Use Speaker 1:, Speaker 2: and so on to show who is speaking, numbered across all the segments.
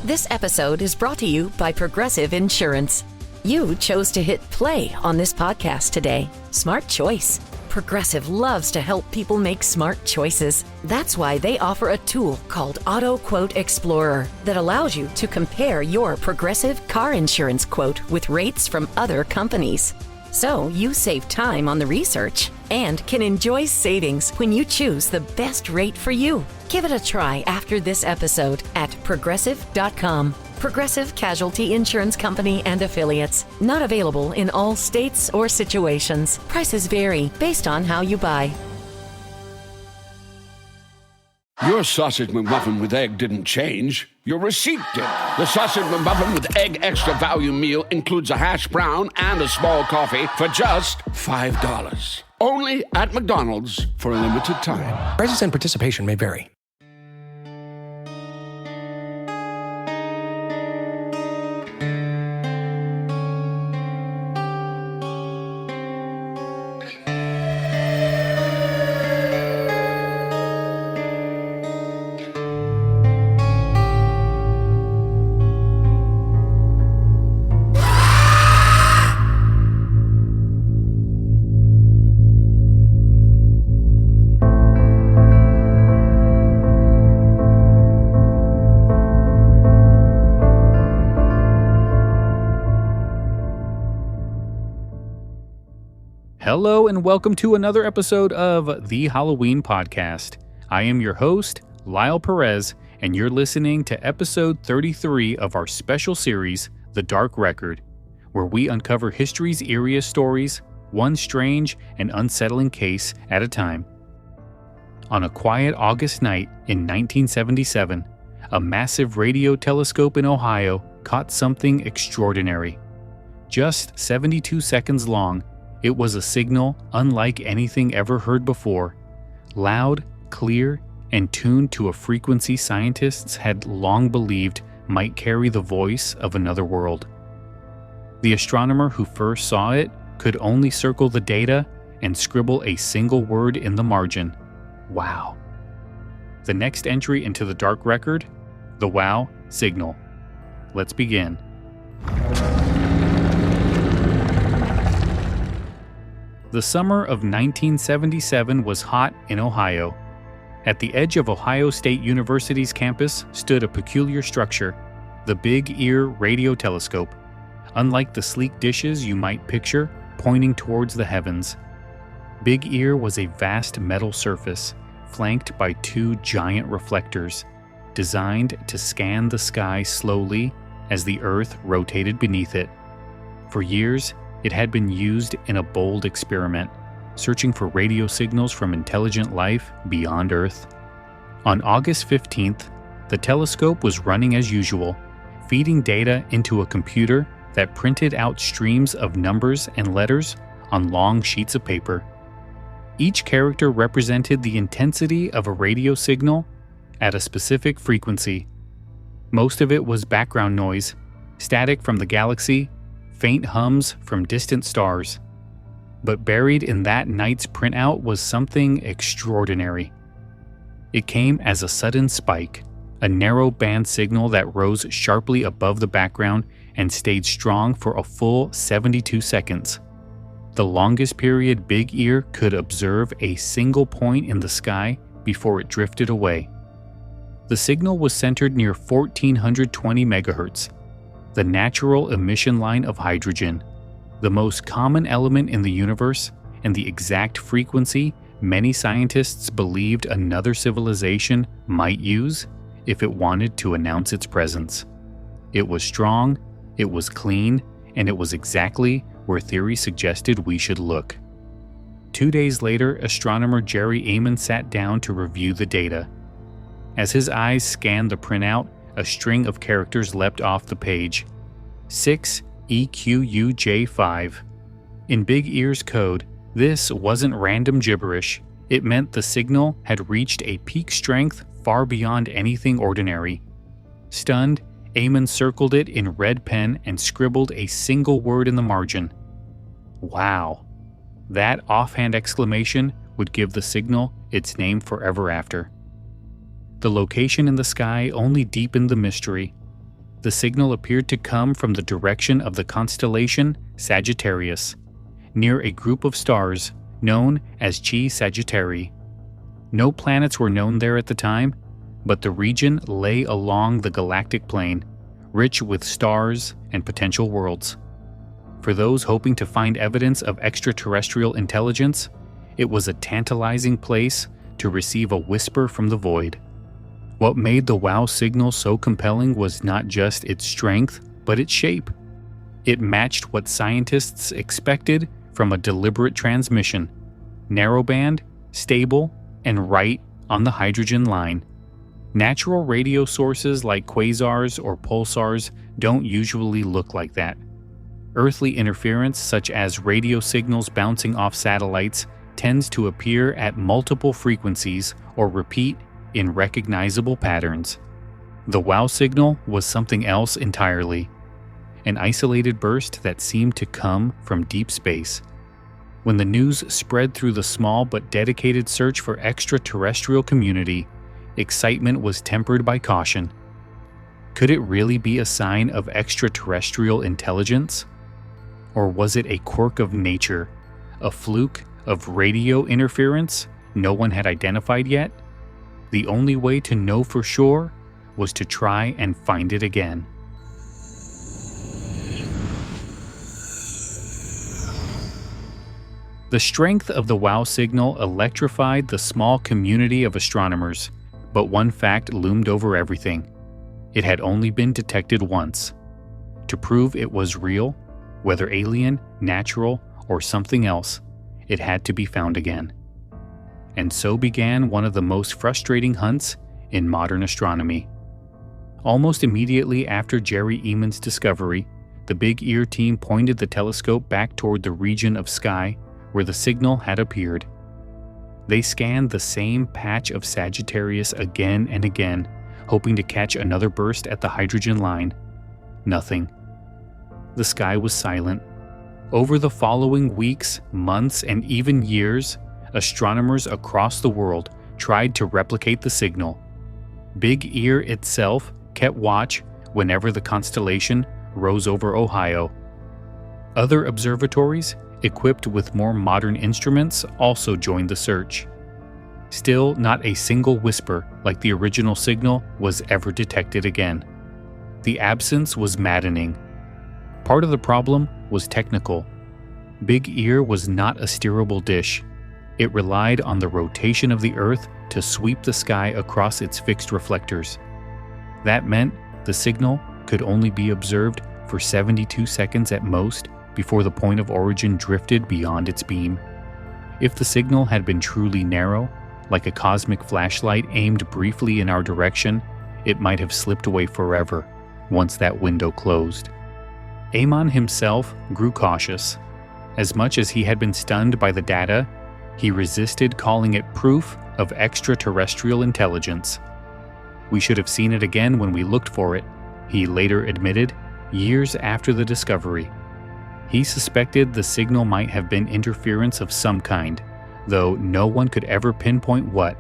Speaker 1: This episode is brought to you by Progressive Insurance. You chose to hit play on this podcast today. Smart choice. Progressive loves to help people make smart choices. That's why they offer a tool called Auto Quote Explorer that allows you to compare your Progressive car insurance quote with rates from other companies. So you save time on the research and can enjoy savings when you choose the best rate for you. Give it a try after this episode at Progressive.com. Progressive Casualty Insurance Company and Affiliates. Not available in all states or situations. Prices vary based on how you buy.
Speaker 2: Your sausage McMuffin with egg didn't change. Your receipt did. The sausage McMuffin with egg extra value meal includes a hash brown and a small coffee for just $5. Only at McDonald's for a limited time.
Speaker 3: Prices and participation may vary.
Speaker 4: Hello and welcome to another episode of The Halloween Podcast. I am your host, Lyle Perez, and you're listening to episode 33 of our special series, The Dark Record, where we uncover history's eeriest stories, one strange and unsettling case at a time. On a quiet August night in 1977, a massive radio telescope in Ohio caught something extraordinary. Just 72 seconds long, it was a signal unlike anything ever heard before, loud, clear, and tuned to a frequency scientists had long believed might carry the voice of another world. The astronomer who first saw it could only circle the data and scribble a single word in the margin: wow. The next entry into the dark record, the WOW signal. Let's begin. The summer of 1977 was hot in Ohio. At the edge of Ohio State University's campus stood a peculiar structure, the Big Ear Radio Telescope. Unlike the sleek dishes you might picture pointing towards the heavens, Big Ear was a vast metal surface, flanked by two giant reflectors, designed to scan the sky slowly as the Earth rotated beneath it. For years, it had been used in a bold experiment, searching for radio signals from intelligent life beyond Earth. On August 15th, the telescope was running as usual, feeding data into a computer that printed out streams of numbers and letters on long sheets of paper. Each character represented the intensity of a radio signal at a specific frequency. Most of it was background noise, static from the galaxy, faint hums from distant stars. But buried in that night's printout was something extraordinary. It came as a sudden spike, a narrow band signal that rose sharply above the background and stayed strong for a full 72 seconds. The longest period Big Ear could observe a single point in the sky before it drifted away. The signal was centered near 1420 megahertz, the natural emission line of hydrogen, the most common element in the universe, and the exact frequency many scientists believed another civilization might use if it wanted to announce its presence. It was strong, it was clean, and it was exactly where theory suggested we should look. 2 days later, astronomer Jerry Ehman sat down to review the data. As his eyes scanned the printout, a string of characters leapt off the page. 6EQUJ5. In Big Ear's code, this wasn't random gibberish. It meant the signal had reached a peak strength far beyond anything ordinary. Stunned, Ehman circled it in red pen and scribbled a single word in the margin: wow. That offhand exclamation would give the signal its name forever after. The location in the sky only deepened the mystery. The signal appeared to come from the direction of the constellation Sagittarius, near a group of stars known as Chi Sagittarii. No planets were known there at the time, but the region lay along the galactic plane, rich with stars and potential worlds. For those hoping to find evidence of extraterrestrial intelligence, it was a tantalizing place to receive a whisper from the void. What made the WOW signal so compelling was not just its strength, but its shape. It matched what scientists expected from a deliberate transmission: narrowband, stable, and right on the hydrogen line. Natural radio sources like quasars or pulsars don't usually look like that. Earthly interference, such as radio signals bouncing off satellites, tends to appear at multiple frequencies or repeat in recognizable patterns. The WOW signal was something else entirely, an isolated burst that seemed to come from deep space. When the news spread through the small but dedicated search for extraterrestrial community, excitement was tempered by caution. Could it really be a sign of extraterrestrial intelligence? Or was it a quirk of nature, a fluke of radio interference no one had identified yet? The only way to know for sure was to try and find it again. The strength of the WOW signal electrified the small community of astronomers, but one fact loomed over everything. It had only been detected once. To prove it was real, whether alien, natural, or something else, it had to be found again. And so began one of the most frustrating hunts in modern astronomy. Almost immediately after Jerry Ehman's discovery, the Big Ear team pointed the telescope back toward the region of sky where the signal had appeared. They scanned the same patch of Sagittarius again and again, hoping to catch another burst at the hydrogen line. Nothing. The sky was silent. Over the following weeks, months, and even years, astronomers across the world tried to replicate the signal. Big Ear itself kept watch whenever the constellation rose over Ohio. Other observatories, equipped with more modern instruments, also joined the search. Still, not a single whisper like the original signal was ever detected again. The absence was maddening. Part of the problem was technical. Big Ear was not a steerable dish. It relied on the rotation of the Earth to sweep the sky across its fixed reflectors. That meant the signal could only be observed for 72 seconds at most before the point of origin drifted beyond its beam. If the signal had been truly narrow, like a cosmic flashlight aimed briefly in our direction, it might have slipped away forever once that window closed. Ehman himself grew cautious. As much as he had been stunned by the data, he resisted calling it proof of extraterrestrial intelligence. "We should have seen it again when we looked for it," he later admitted, years after the discovery. He suspected the signal might have been interference of some kind, though no one could ever pinpoint what.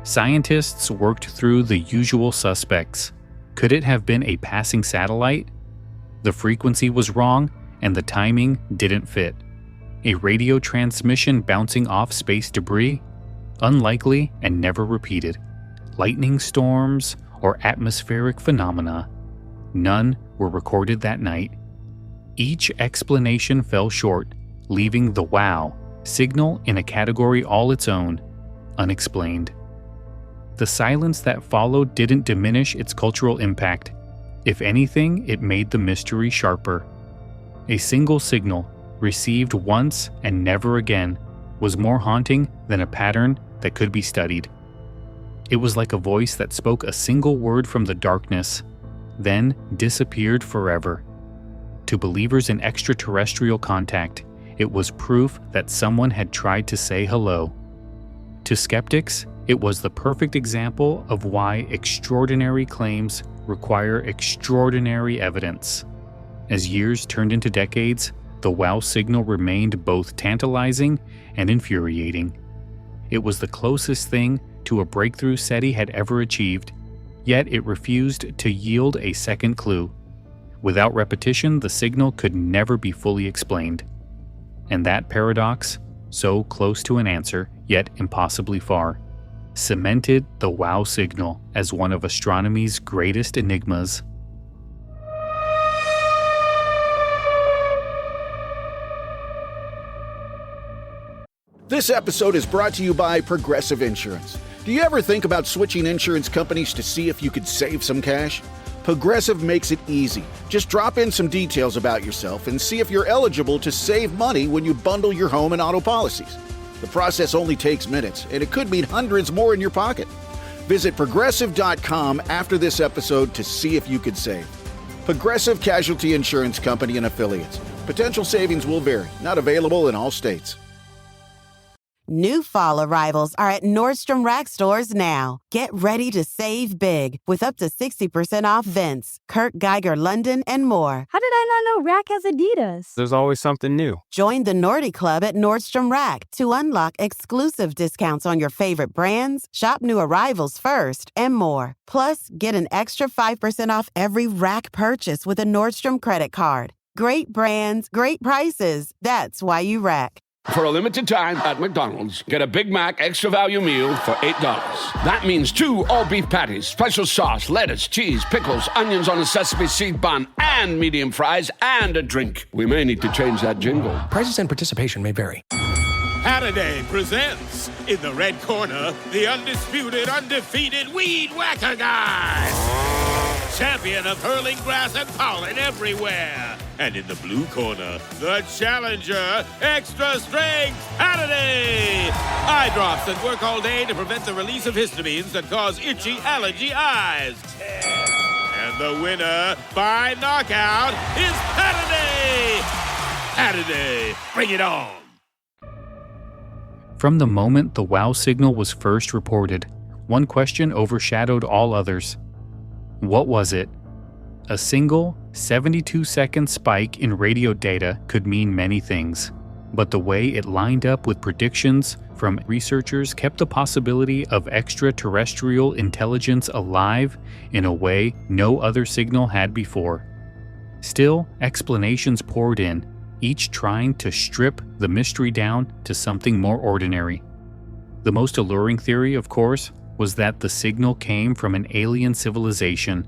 Speaker 4: Scientists worked through the usual suspects. Could it have been a passing satellite? The frequency was wrong, and the timing didn't fit. A radio transmission bouncing off space debris? Unlikely and never repeated. Lightning storms or atmospheric phenomena? None were recorded that night. Each explanation fell short, leaving the WOW signal in a category all its own: unexplained. The silence that followed didn't diminish its cultural impact. If anything, it made the mystery sharper. A single signal, received once and never again, was more haunting than a pattern that could be studied. It was like a voice that spoke a single word from the darkness, then disappeared forever. To believers in extraterrestrial contact, it was proof that someone had tried to say hello. To skeptics, it was the perfect example of why extraordinary claims require extraordinary evidence. As years turned into decades, the WOW signal remained both tantalizing and infuriating. It was the closest thing to a breakthrough SETI had ever achieved, yet it refused to yield a second clue. Without repetition, the signal could never be fully explained. And that paradox, so close to an answer, yet impossibly far, cemented the WOW signal as one of astronomy's greatest enigmas.
Speaker 3: This episode is brought to you by Progressive Insurance. Do you ever think about switching insurance companies to see if you could save some cash? Progressive makes it easy. Just drop in some details about yourself and see if you're eligible to save money when you bundle your home and auto policies. The process only takes minutes, and it could mean hundreds more in your pocket. Visit Progressive.com after this episode to see if you could save. Progressive Casualty Insurance Company and Affiliates. Potential savings will vary. Not available in all states.
Speaker 5: New fall arrivals are at Nordstrom Rack stores now. Get ready to save big with up to 60% off Vince, Kurt Geiger London, and more.
Speaker 6: How did I not know Rack has Adidas?
Speaker 7: There's always something new.
Speaker 5: Join the Nordy Club at Nordstrom Rack to unlock exclusive discounts on your favorite brands, shop new arrivals first, and more. Plus, get an extra 5% off every Rack purchase with a Nordstrom credit card. Great brands, great prices. That's why you Rack.
Speaker 2: For a limited time at McDonald's, get a Big Mac extra value meal for $8. That means 2 all-beef patties, special sauce, lettuce, cheese, pickles, onions on a sesame seed bun, and medium fries, and a drink. We may need to change that jingle.
Speaker 8: Prices and participation may vary.
Speaker 9: Halliday presents, in the red corner, the undisputed, undefeated Weed Whacker Guy. Champion of hurling grass and pollen everywhere. And in the blue corner, the challenger, extra strength Halliday. Eye drops that work all day to prevent the release of histamines that cause itchy allergy eyes. And the winner by knockout is Halliday. Halliday, bring it on.
Speaker 4: From the moment the WOW signal was first reported, one question overshadowed all others. What was it? A single 72-second spike in radio data could mean many things, but the way it lined up with predictions from researchers kept the possibility of extraterrestrial intelligence alive in a way no other signal had before. Still, explanations poured in, each trying to strip the mystery down to something more ordinary. The most alluring theory, of course, was that the signal came from an alien civilization.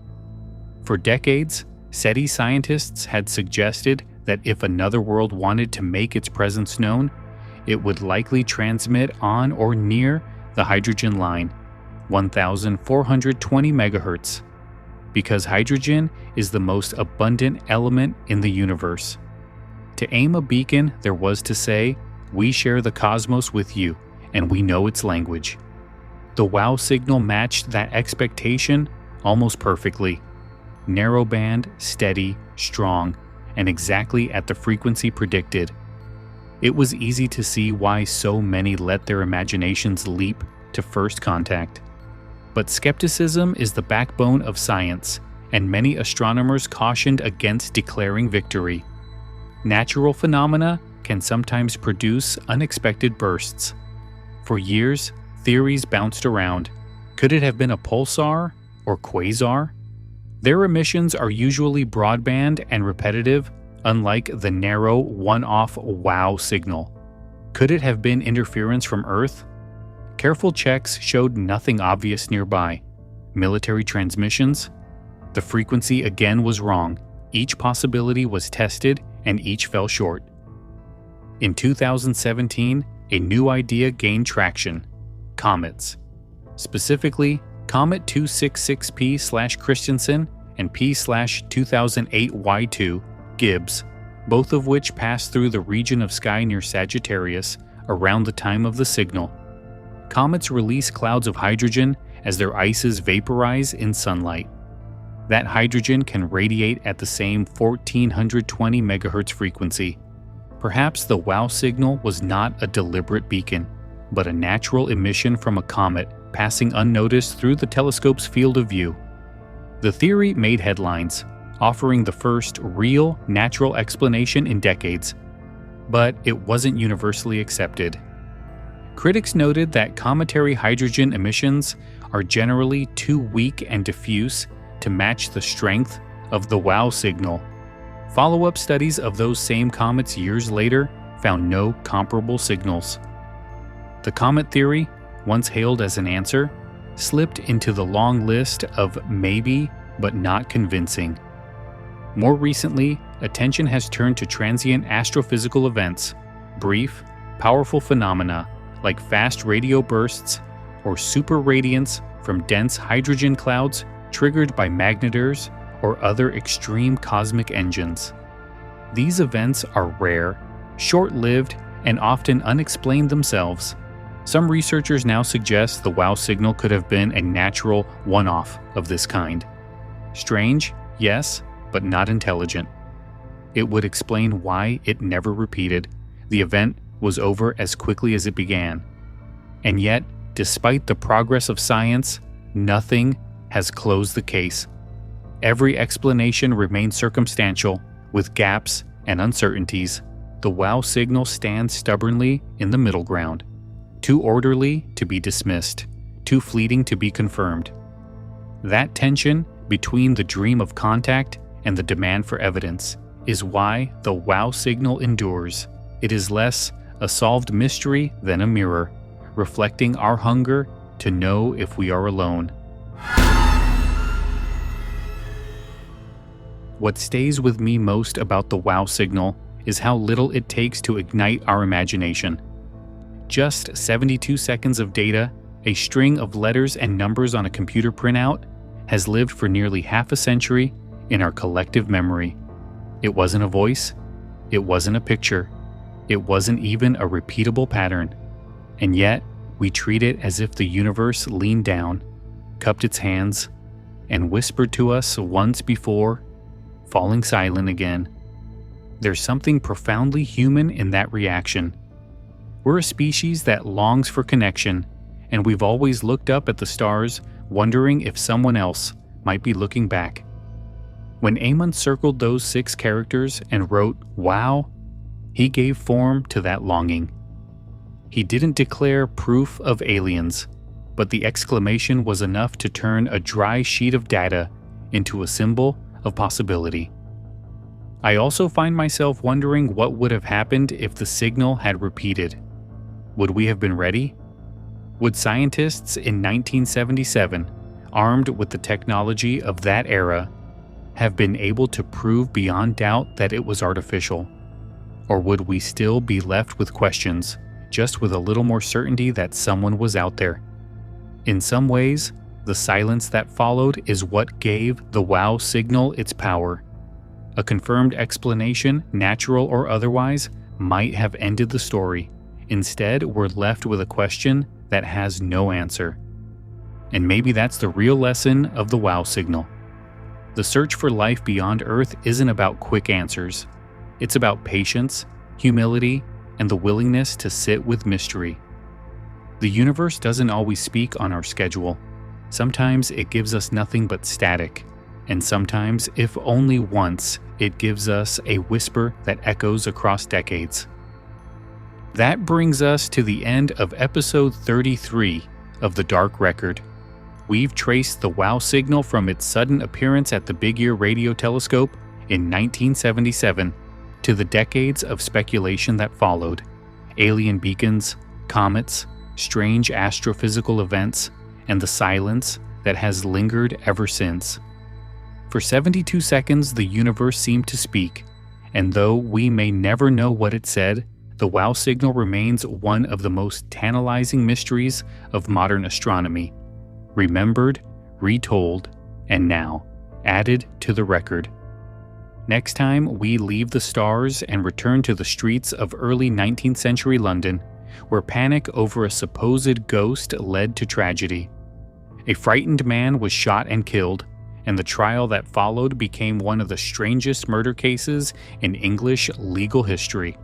Speaker 4: For decades, SETI scientists had suggested that if another world wanted to make its presence known, it would likely transmit on or near the hydrogen line, 1,420 megahertz, because hydrogen is the most abundant element in the universe. To aim a beacon, there was to say, "We share the cosmos with you, and we know its language." The WOW signal matched that expectation almost perfectly. Narrowband, steady, strong, and exactly at the frequency predicted. It was easy to see why so many let their imaginations leap to first contact. But skepticism is the backbone of science, and many astronomers cautioned against declaring victory. Natural phenomena can sometimes produce unexpected bursts. For years, theories bounced around. Could it have been a pulsar or quasar? Their emissions are usually broadband and repetitive, unlike the narrow, one-off WOW signal. Could it have been interference from Earth? Careful checks showed nothing obvious nearby. Military transmissions? The frequency again was wrong. Each possibility was tested, and each fell short. In 2017, a new idea gained traction: comets. Specifically, Comet 266P/Christensen and P/2008Y2 Gibbs, both of which passed through the region of sky near Sagittarius around the time of the signal. Comets release clouds of hydrogen as their ices vaporize in sunlight. That hydrogen can radiate at the same 1420 MHz frequency. Perhaps the WOW signal was not a deliberate beacon, but a natural emission from a comet passing unnoticed through the telescope's field of view. The theory made headlines, offering the first real, natural explanation in decades, but it wasn't universally accepted. Critics noted that cometary hydrogen emissions are generally too weak and diffuse to match the strength of the Wow signal. Follow-up studies of those same comets years later found no comparable signals. The comet theory, once hailed as an answer, slipped into the long list of maybe but not convincing. More recently, attention has turned to transient astrophysical events, brief, powerful phenomena like fast radio bursts or super radiance from dense hydrogen clouds triggered by magnetars or other extreme cosmic engines. These events are rare, short-lived, and often unexplained themselves. Some researchers now suggest the Wow signal could have been a natural one-off of this kind. Strange, yes, but not intelligent. It would explain why it never repeated. The event was over as quickly as it began. And yet, despite the progress of science, nothing has closed the case. Every explanation remains circumstantial, with gaps and uncertainties. The Wow signal stands stubbornly in the middle ground, too orderly to be dismissed, too fleeting to be confirmed. That tension between the dream of contact and the demand for evidence is why the Wow signal endures. It is less a solved mystery than a mirror, reflecting our hunger to know if we are alone. What stays with me most about the Wow signal is how little it takes to ignite our imagination. Just 72 seconds of data, a string of letters and numbers on a computer printout, has lived for nearly half a century in our collective memory. It wasn't a voice, it wasn't a picture, it wasn't even a repeatable pattern. And yet, we treat it as if the universe leaned down, cupped its hands, and whispered to us once before, falling silent again. There's something profoundly human in that reaction. We're a species that longs for connection, and we've always looked up at the stars, wondering if someone else might be looking back. When Ehman circled those 6 characters and wrote "Wow," he gave form to that longing. He didn't declare proof of aliens, but the exclamation was enough to turn a dry sheet of data into a symbol of possibility. I also find myself wondering what would have happened if the signal had repeated. Would we have been ready? Would scientists in 1977, armed with the technology of that era, have been able to prove beyond doubt that it was artificial? Or would we still be left with questions, just with a little more certainty that someone was out there? In some ways, the silence that followed is what gave the Wow signal its power. A confirmed explanation, natural or otherwise, might have ended the story. Instead, we're left with a question that has no answer. And maybe that's the real lesson of the Wow signal. The search for life beyond Earth isn't about quick answers. It's about patience, humility, and the willingness to sit with mystery. The universe doesn't always speak on our schedule. Sometimes it gives us nothing but static, and sometimes, if only once, it gives us a whisper that echoes across decades. That brings us to the end of episode 33 of The Dark Record. We've traced the Wow signal from its sudden appearance at the Big Ear Radio Telescope in 1977 to the decades of speculation that followed: alien beacons, comets, strange astrophysical events, and the silence that has lingered ever since. For 72 seconds, the universe seemed to speak, and though we may never know what it said, the Wow signal remains one of the most tantalizing mysteries of modern astronomy. Remembered, retold, and now added to the record. Next time, we leave the stars and return to the streets of early 19th century London, where panic over a supposed ghost led to tragedy. A frightened man was shot and killed, and the trial that followed became one of the strangest murder cases in English legal history.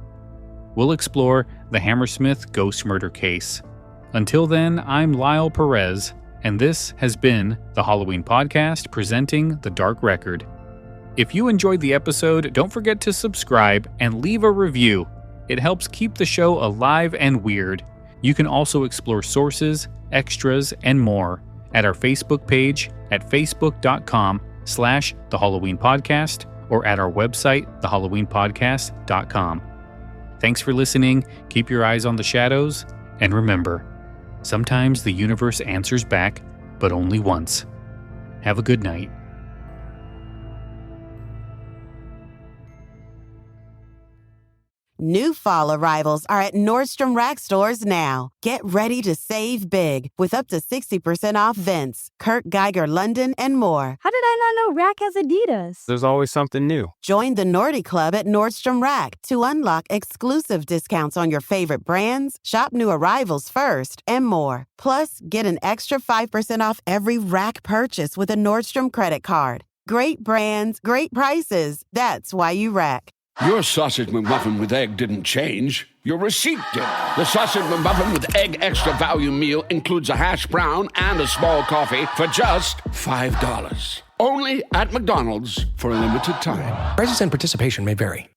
Speaker 4: We'll explore the Hammersmith ghost murder case. Until then, I'm Lyle Perez, and this has been the Halloween Podcast presenting The Dark Record. If you enjoyed the episode, don't forget to subscribe and leave a review. It helps keep the show alive and weird. You can also explore sources, extras, and more at our Facebook page at facebook.com/thehalloweenpodcast or at our website, thehalloweenpodcast.com. Thanks for listening. Keep your eyes on the shadows. And remember, sometimes the universe answers back, but only once. Have a good night.
Speaker 5: New fall arrivals are at Nordstrom Rack stores now. Get ready to save big with up to 60% off Vince, Kurt Geiger London, and more.
Speaker 6: How did I not know Rack has Adidas?
Speaker 7: There's always something new.
Speaker 5: Join the Nordy Club at Nordstrom Rack to unlock exclusive discounts on your favorite brands, shop new arrivals first, and more. Plus, get an extra 5% off every Rack purchase with a Nordstrom credit card. Great brands, great prices. That's why you Rack.
Speaker 2: Your sausage McMuffin with egg didn't change. Your receipt did. The sausage McMuffin with egg extra value meal includes a hash brown and a small coffee for just $5. Only at McDonald's for a limited time.
Speaker 8: Prices and participation may vary.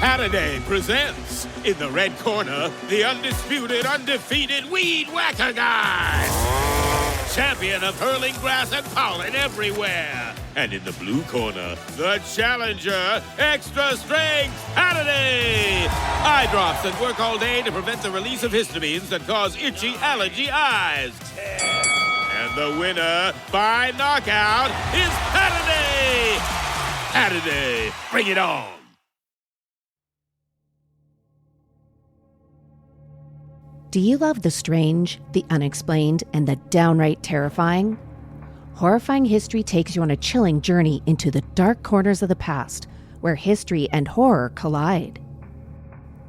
Speaker 9: Saturday presents, in the red corner, the undisputed, undefeated Weed Whacker Guy. Champion of hurling grass and pollen everywhere. And in the blue corner, the challenger, extra strength Saturday. Eye drops that work all day to prevent the release of histamines that cause itchy allergy eyes. And the winner by knockout is Saturday. Saturday, bring it on.
Speaker 10: Do you love the strange, the unexplained, and the downright terrifying? Horrifying History takes you on a chilling journey into the dark corners of the past, where history and horror collide.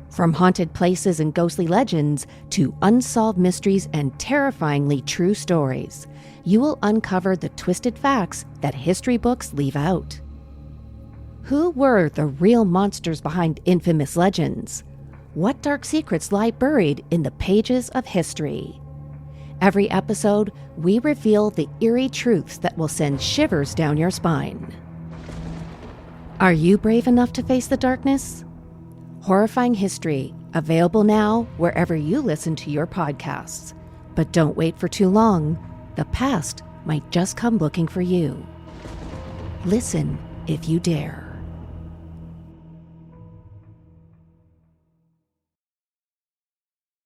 Speaker 10: From haunted places and ghostly legends to unsolved mysteries and terrifyingly true stories, you will uncover the twisted facts that history books leave out. Who were the real monsters behind infamous legends? What dark secrets lie buried in the pages of history? Every episode, we reveal the eerie truths that will send shivers down your spine. Are you brave enough to face the darkness? Horrifying History, available now wherever you listen to your podcasts. But don't wait for too long. The past might just come looking for you. Listen if you dare.